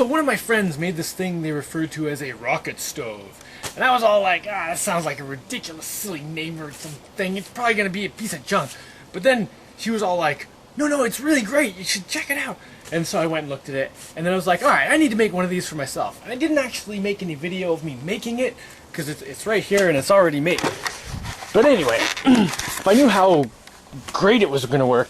So one of my friends made this thing they referred to as a rocket stove. And I was all like, that sounds like a ridiculous, silly name or something. It's probably going to be a piece of junk. But then she was all like, no, it's really great. You should check it out. And so I went and looked at it. And then I was like, alright, I need to make one of these for myself. And I didn't actually make any video of me making it, because it's right here and it's already made. But anyway, if I knew how great it was going to work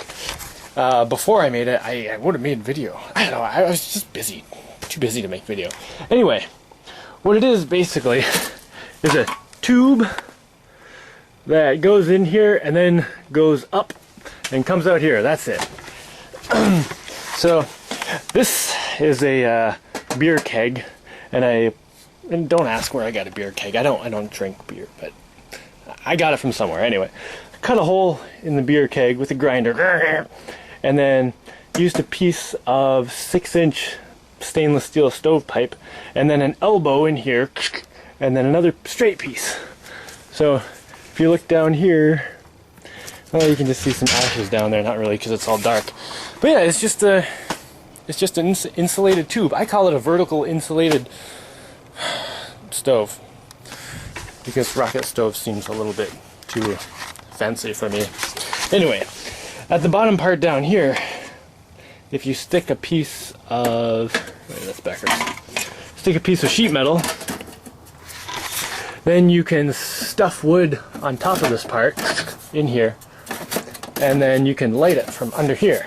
before I made it, I would have made a video. I don't know, I was just busy. Too busy to make video. Anyway, what it is basically is a tube that goes in here and then goes up and comes out here. That's it. So this is a beer keg, and don't ask where I got a beer keg. I don't drink beer, but I got it from somewhere. Anyway, cut a hole in the beer keg with a grinder, and then used a piece of 6-inch stainless steel stovepipe, and then an elbow in here, and then another straight piece. So if you look down here, well, you can just see some ashes down there. Not really, because it's all dark. But yeah, it's just an insulated tube. I call it a vertical insulated stove, because rocket stove seems a little bit too fancy for me. Anyway, at the bottom part down here, if you stick a piece of, wait, that's backwards. Stick a piece of sheet metal, then you can stuff wood on top of this part in here, and then you can light it from under here.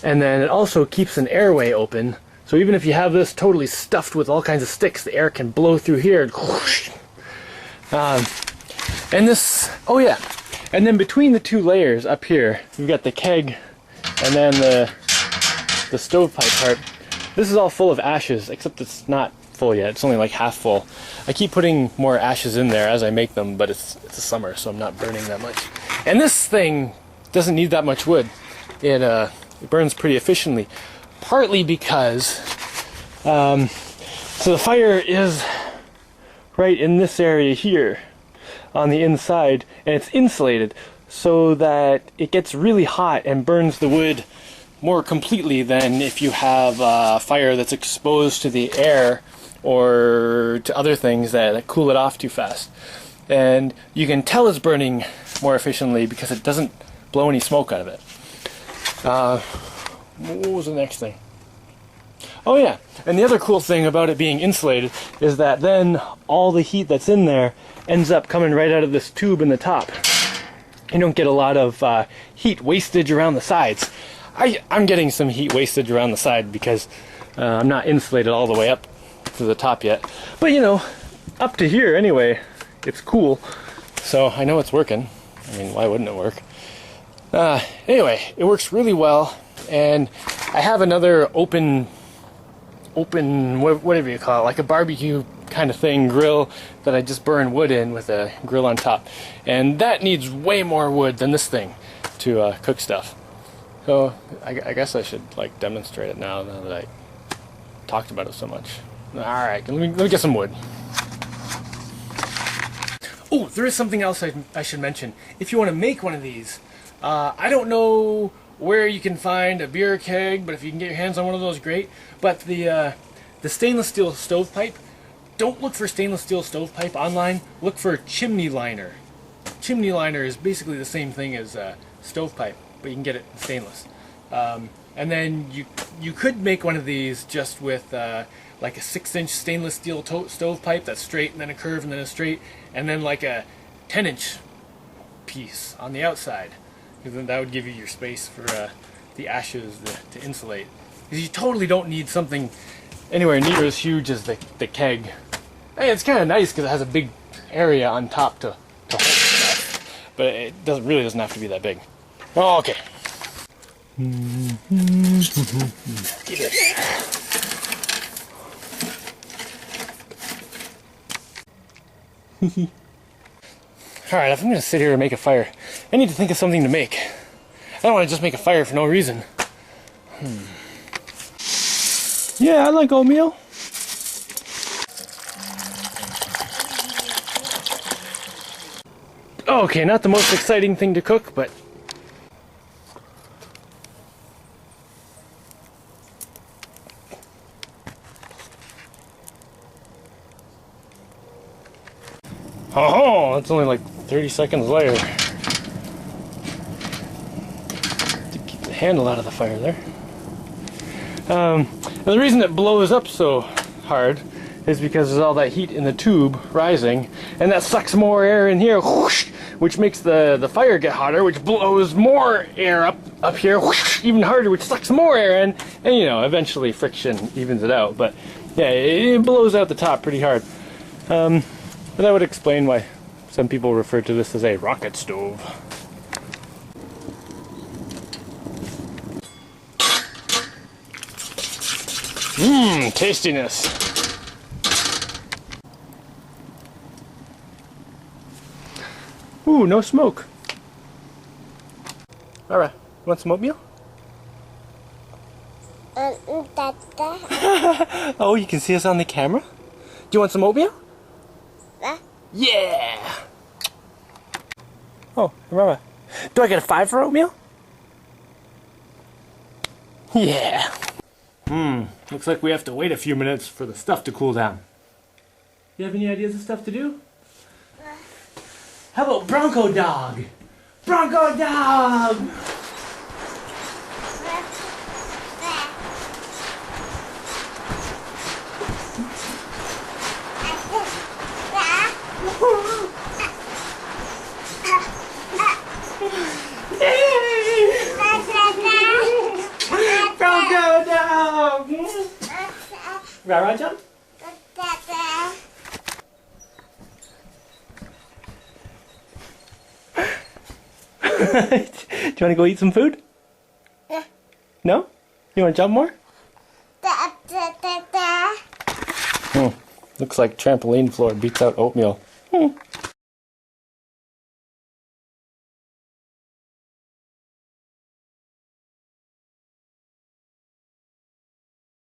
And then it also keeps an airway open, so even if you have this totally stuffed with all kinds of sticks, the air can blow through here and whoosh. And this, oh yeah, and then between the two layers up here, you've got the keg and then the stovepipe part. This is all full of ashes, except it's not full yet. It's only like half full. I keep putting more ashes in there as I make them, but it's the summer, so I'm not burning that much. And this thing doesn't need that much wood. It burns pretty efficiently, partly because so the fire is right in this area here on the inside, and it's insulated so that it gets really hot and burns the wood more completely than if you have a fire that's exposed to the air or to other things that cool it off too fast. And you can tell it's burning more efficiently because it doesn't blow any smoke out of it. What was the next thing? Oh yeah, and the other cool thing about it being insulated is that then all the heat that's in there ends up coming right out of this tube in the top. You don't get a lot of heat wastage around the sides. I'm getting some heat wastage around the side because I'm not insulated all the way up to the top yet. But you know, up to here anyway, it's cool. So I know it's working. I mean, why wouldn't it work? Anyway, it works really well, and I have another open, whatever you call it, like a barbecue kind of thing, grill that I just burn wood in with a grill on top. And that needs way more wood than this thing to cook stuff. So I guess I should like demonstrate it now that I talked about it so much. Alright, let me get some wood. Oh, there is something else I should mention. If you want to make one of these, I don't know where you can find a beer keg, but if you can get your hands on one of those, great. But the stainless steel stovepipe, don't look for stainless steel stovepipe online. Look for chimney liner. Chimney liner is basically the same thing as stovepipe, but you can get it in stainless. And then you could make one of these just with like a 6-inch stainless steel stovepipe that's straight, and then a curve, and then a straight, and then like a 10-inch piece on the outside. Because then that would give you your space for the ashes to insulate. Because you totally don't need something anywhere near as huge as the keg. Hey, it's kind of nice because it has a big area on top to hold stuff. But it really doesn't have to be that big. Oh, okay. Get it. Alright, if I'm going to sit here and make a fire, I need to think of something to make. I don't want to just make a fire for no reason. Yeah, I like oatmeal. Okay, not the most exciting thing to cook, but Oh, it's only like 30 seconds later. To keep the handle out of the fire there. And the reason it blows up so hard is because there's all that heat in the tube rising, and that sucks more air in here, whoosh, which makes the fire get hotter, which blows more air up here, whoosh, even harder, which sucks more air in, and you know, eventually friction evens it out. But yeah, it blows out the top pretty hard. But that would explain why some people refer to this as a rocket stove. Mmm, tastiness. Ooh, no smoke. Alright, you want some oatmeal? Oh, you can see us on the camera? Do you want some oatmeal? Yeah! Oh, Mama, do I get a 5 for oatmeal? Yeah! Looks like we have to wait a few minutes for the stuff to cool down. You have any ideas of stuff to do? How about Bronco Dog? Bronco Dog! Bronco Dog! Right, John? Do you want to go eat some food? No? You want to jump more? Looks like trampoline floor beats out oatmeal.